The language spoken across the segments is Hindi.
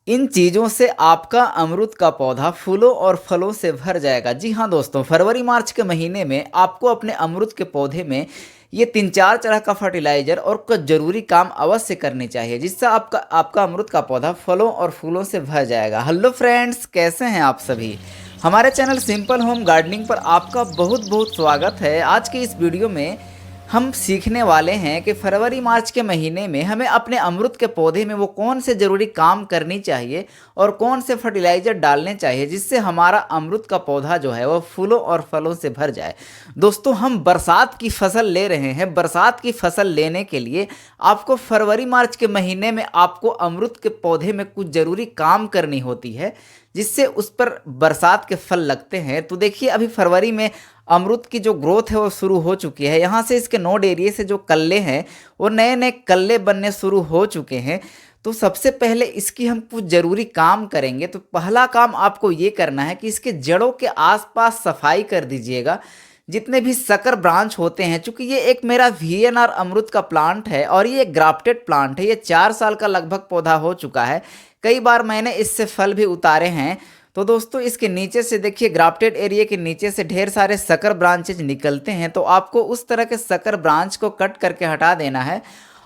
इन चीज़ों से आपका अमरूद का पौधा फूलों और फलों से भर जाएगा। जी हाँ दोस्तों, फरवरी मार्च के महीने में आपको अपने अमरूद के पौधे में ये 3-4 तरह का फर्टिलाइज़र और कुछ ज़रूरी काम अवश्य करने चाहिए, जिससे आपका आपका अमरूद का पौधा फलों और फूलों से भर जाएगा। हेलो फ्रेंड्स, कैसे हैं आप सभी? हमारे चैनल सिंपल होम गार्डनिंग पर आपका बहुत बहुत स्वागत है। आज के इस वीडियो में हम सीखने वाले हैं कि फरवरी मार्च के महीने में हमें अपने अमरूद के पौधे में वो कौन से ज़रूरी काम करनी चाहिए और कौन से फर्टिलाइज़र डालने चाहिए, जिससे हमारा अमरूद का पौधा जो है वो फूलों और फलों से भर जाए। दोस्तों, हम बरसात की फसल ले रहे हैं। बरसात की फसल लेने के लिए आपको फरवरी मार्च के महीने में आपको अमरूद के पौधे में कुछ ज़रूरी काम करनी होती है, जिससे उस पर बरसात के फल लगते हैं। तो देखिए, अभी फरवरी में अमरूद की जो ग्रोथ है वो शुरू हो चुकी है। यहाँ से इसके नोड एरिया से जो कल्ले हैं वो नए नए कल्ले बनने शुरू हो चुके हैं। तो सबसे पहले इसकी हम कुछ ज़रूरी काम करेंगे। तो पहला काम आपको ये करना है कि इसके जड़ों के आसपास सफाई कर दीजिएगा। जितने भी सकर ब्रांच होते हैं, चूँकि ये एक मेरा वीएनआर अमरूद का प्लांट है और ये एक ग्राफ्टेड प्लांट है। ये 4 साल का लगभग पौधा हो चुका है। कई बार मैंने इससे फल भी उतारे हैं। तो दोस्तों, इसके नीचे से देखिए, ग्राफ्टेड एरिया के नीचे से ढेर सारे सकर ब्रांचेज निकलते हैं। तो आपको उस तरह के सकर ब्रांच को कट करके हटा देना है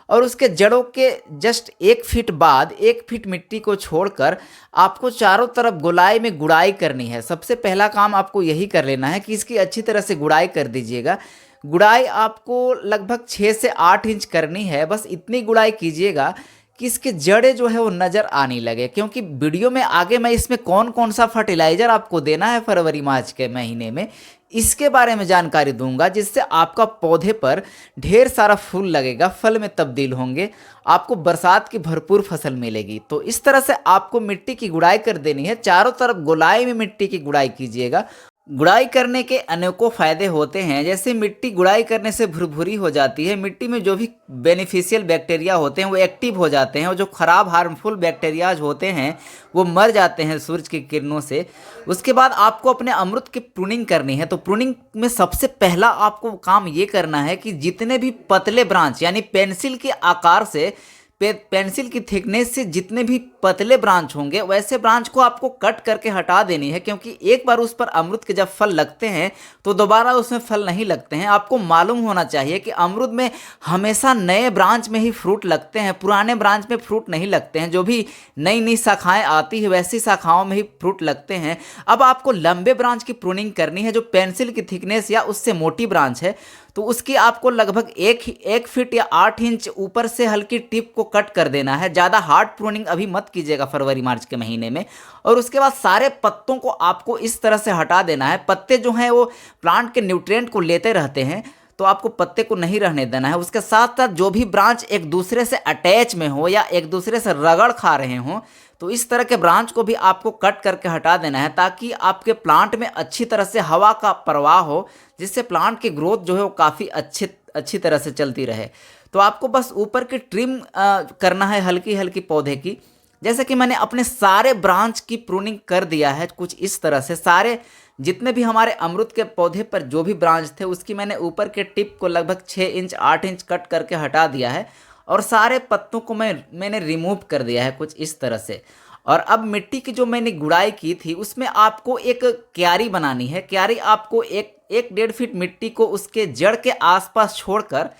और उसके जड़ों के जस्ट 1 फीट बाद 1 फीट मिट्टी को छोड़कर आपको चारों तरफ गोलाई में गुड़ाई करनी है। सबसे पहला काम आपको यही कर लेना है कि इसकी अच्छी तरह से गुड़ाई कर दीजिएगा। गुड़ाई आपको लगभग 6 से 8 इंच करनी है। बस इतनी गुड़ाई कीजिएगा कि इसके जड़ें जो है वो नज़र आने लगे, क्योंकि वीडियो में आगे मैं इसमें कौन कौन सा फर्टिलाइज़र आपको देना है फरवरी मार्च के महीने में, इसके बारे में जानकारी दूंगा, जिससे आपका पौधे पर ढेर सारा फूल लगेगा, फल में तब्दील होंगे, आपको बरसात की भरपूर फसल मिलेगी। तो इस तरह से आपको मिट्टी की गुड़ाई कर देनी है। चारों तरफ गोलाई में मिट्टी की गुड़ाई कीजिएगा। गुड़ाई करने के अनेकों फ़ायदे होते हैं। जैसे मिट्टी गुड़ाई करने से भुरभुरी हो जाती है। मिट्टी में जो भी बेनिफिशियल बैक्टीरिया होते हैं वो एक्टिव हो जाते हैं और जो ख़राब हार्मफुल बैक्टीरियाज होते हैं वो मर जाते हैं सूरज की किरणों से। उसके बाद आपको अपने अमरूद की प्रूनिंग करनी है। तो प्रूनिंग में सबसे पहला आपको काम ये करना है कि जितने भी पतले ब्रांच, यानी पेंसिल के आकार से, पेंसिल की थिकनेस से जितने भी पतले ब्रांच होंगे वैसे ब्रांच को आपको कट करके हटा देनी है, क्योंकि एक बार उस पर अमरूद के जब फल लगते हैं तो दोबारा उसमें फल नहीं लगते हैं। आपको मालूम होना चाहिए कि अमरूद में हमेशा नए ब्रांच में ही फ्रूट लगते हैं, पुराने ब्रांच में फ्रूट नहीं लगते हैं। जो भी नई नई शाखाएं आती है वैसी शाखाओं में ही फ्रूट लगते हैं। अब आपको लंबे ब्रांच की प्रूनिंग करनी है। जो पेंसिल की थिकनेस या उससे मोटी ब्रांच है तो उसकी आपको लगभग 1 फीट या 8 इंच ऊपर से हल्की टिप को कट कर देना है। ज़्यादा हार्ड प्रूनिंग अभी मत कीजिएगा फरवरी मार्च के महीने में। और उसके बाद सारे पत्तों को आपको इस तरह से हटा देना है। पत्ते जो हैं वो प्लांट के न्यूट्रिएंट को लेते रहते हैं, तो आपको पत्ते को नहीं रहने देना है। उसके साथ साथ जो भी ब्रांच एक दूसरे से अटैच में हो या एक दूसरे से रगड़ खा रहे हों, तो इस तरह के ब्रांच को भी आपको कट करके हटा देना है, ताकि आपके प्लांट में अच्छी तरह से हवा का प्रवाह हो, जिससे प्लांट की ग्रोथ जो है वो काफ़ी अच्छी तरह से चलती रहे। तो आपको बस ऊपर की ट्रिम करना है हल्की हल्की पौधे की। जैसे कि मैंने अपने सारे ब्रांच की प्रूनिंग कर दिया है कुछ इस तरह से। सारे जितने भी हमारे अमरूद के पौधे पर जो भी ब्रांच थे उसकी मैंने ऊपर के टिप को लगभग 6 इंच 8 इंच कट करके हटा दिया है और सारे पत्तों को मैंने रिमूव कर दिया है कुछ इस तरह से। और अब मिट्टी की जो मैंने गुड़ाई की थी उसमें आपको एक क्यारी बनानी है। क्यारी आपको एक 1.5 फीट मिट्टी को उसके जड़ के आसपास छोड़कर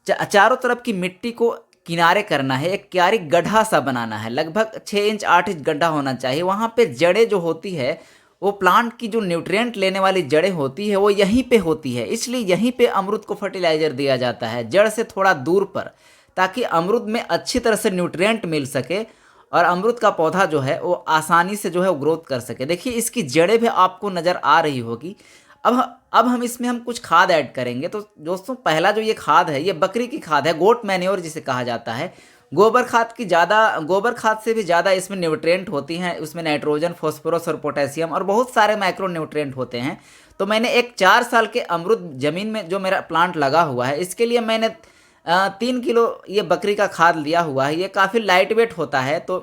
चारों तरफ की मिट्टी को किनारे करना है। एक क्यारी गड्ढा सा बनाना है, लगभग 6 इंच 8 इंच गड्ढा होना चाहिए। वहाँ पे जड़ें जो होती है वो प्लांट की जो न्यूट्रिएंट लेने वाली जड़ें होती है वो यहीं पे होती है, इसलिए यहीं पे अमरूद को फर्टिलाइज़र दिया जाता है, जड़ से थोड़ा दूर पर, ताकि अमरूद में अच्छी तरह से न्यूट्रिएंट मिल सके और अमरूद का पौधा जो है वो आसानी से जो है वो ग्रोथ कर सके। देखिए, इसकी जड़ें भी आपको नज़र आ रही होगी। अब हम इसमें कुछ खाद ऐड करेंगे। तो दोस्तों, पहला जो ये खाद है ये बकरी की खाद है, गोट मैन्योर जिसे कहा जाता है। गोबर खाद से भी ज़्यादा इसमें न्यूट्रिएंट होती हैं। उसमें नाइट्रोजन, फॉस्फोरस और पोटेशियम और बहुत सारे माइक्रो न्यूट्रिएंट होते हैं। तो मैंने एक 4 साल के अमरूद ज़मीन में जो मेरा प्लांट लगा हुआ है इसके लिए मैंने 3 किलो ये बकरी का खाद लिया हुआ है। ये काफ़ी लाइट वेट होता है। तो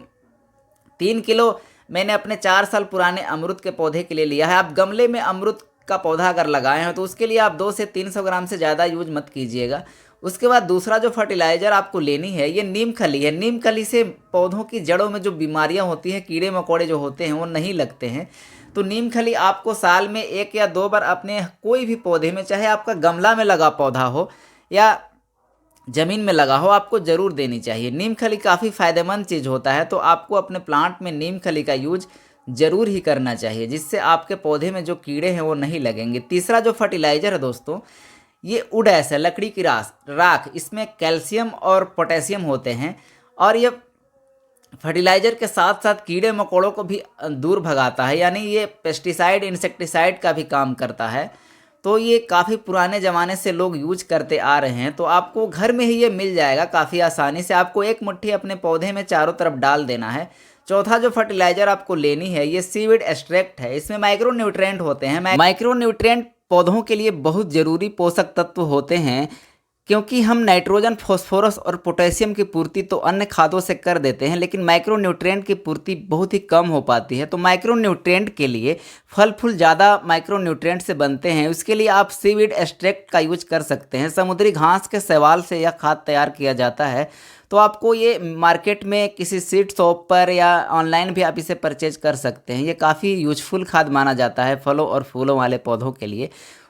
3 किलो मैंने अपने 4 साल पुराने अमरूद के पौधे के लिए लिया है। आप गमले में अमरूद का पौधा अगर लगाए हैं तो उसके लिए आप 200 से 300 ग्राम से ज़्यादा यूज मत कीजिएगा। उसके बाद दूसरा जो फर्टिलाइज़र आपको लेनी है ये नीम खली है। नीम खली से पौधों की जड़ों में जो बीमारियां होती हैं, कीड़े मकोड़े जो होते हैं वो नहीं लगते हैं। तो नीम खली आपको साल में 1 या 2 बार अपने कोई भी पौधे में, चाहे आपका गमला में लगा पौधा हो या ज़मीन में लगा हो, आपको ज़रूर देनी चाहिए। नीम खली काफ़ी फ़ायदेमंद चीज़ होता है, तो आपको अपने प्लांट में नीम खली का यूज ज़रूर ही करना चाहिए, जिससे आपके पौधे में जो कीड़े हैं वो नहीं लगेंगे। तीसरा जो फर्टिलाइज़र है दोस्तों, ये वुड एश है, लकड़ी की राख। इसमें कैल्शियम और पोटेशियम होते हैं और ये फर्टिलाइज़र के साथ साथ कीड़े मकोड़ों को भी दूर भगाता है, यानी ये पेस्टिसाइड इंसेक्टिसाइड का भी काम करता है। तो ये काफ़ी पुराने ज़माने से लोग यूज करते आ रहे हैं, तो आपको घर में ही ये मिल जाएगा काफ़ी आसानी से। आपको एक मुट्ठी अपने पौधे में चारों तरफ डाल देना है। चौथा जो फर्टिलाइज़र आपको लेनी है ये सीविड एक्सट्रैक्ट है। इसमें माइक्रो न्यूट्रिएंट होते हैं। माइक्रो न्यूट्रिएंट पौधों के लिए बहुत ज़रूरी पोषक तत्व होते हैं, क्योंकि हम नाइट्रोजन, फास्फोरस और पोटेशियम की पूर्ति तो अन्य खादों से कर देते हैं, लेकिन माइक्रो न्यूट्रिएंट की पूर्ति बहुत ही कम हो पाती है। तो माइक्रो न्यूट्रिएंट के लिए फल फूल ज़्यादा माइक्रो न्यूट्रिएंट से बनते हैं। उसके लिए आप सीवीड एक्सट्रैक्ट का यूज कर सकते हैं। समुद्री घास के शैवाल से यह खाद तैयार किया जाता है। तो आपको ये मार्केट में किसी सीड शॉप पर या ऑनलाइन भी आप इसे परचेज कर सकते हैं। ये काफ़ी यूजफुल खाद माना जाता है फलों और फूलों वाले पौधों के लिए।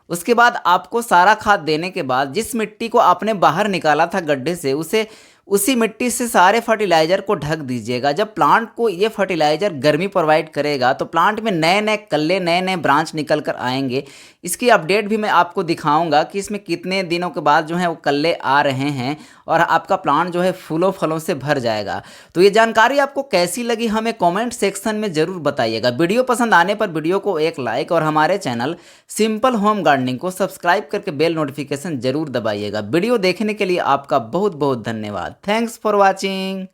उसके बाद आपको सारा खाद देने के बाद जिस मिट्टी को आपने बाहर निकाला था गड्ढे से, उसी मिट्टी से सारे फर्टिलाइज़र को ढक दीजिएगा। जब प्लांट को ये फर्टिलाइज़र गर्मी प्रोवाइड करेगा तो प्लांट में नए नए कल्ले, नए नए ब्रांच निकल कर आएंगे। इसकी अपडेट भी मैं आपको दिखाऊंगा कि इसमें कितने दिनों के बाद जो है वो कल्ले आ रहे हैं और आपका प्लांट जो है फूलों फलों से भर जाएगा। तो ये जानकारी आपको कैसी लगी हमें कमेंट सेक्शन में ज़रूर बताइएगा। वीडियो पसंद आने पर वीडियो को एक लाइक और हमारे चैनल सिंपल होम गार्डनिंग को सब्सक्राइब करके बेल नोटिफिकेशन जरूर दबाइएगा। वीडियो देखने के लिए आपका बहुत बहुत धन्यवाद। Thanks for watching.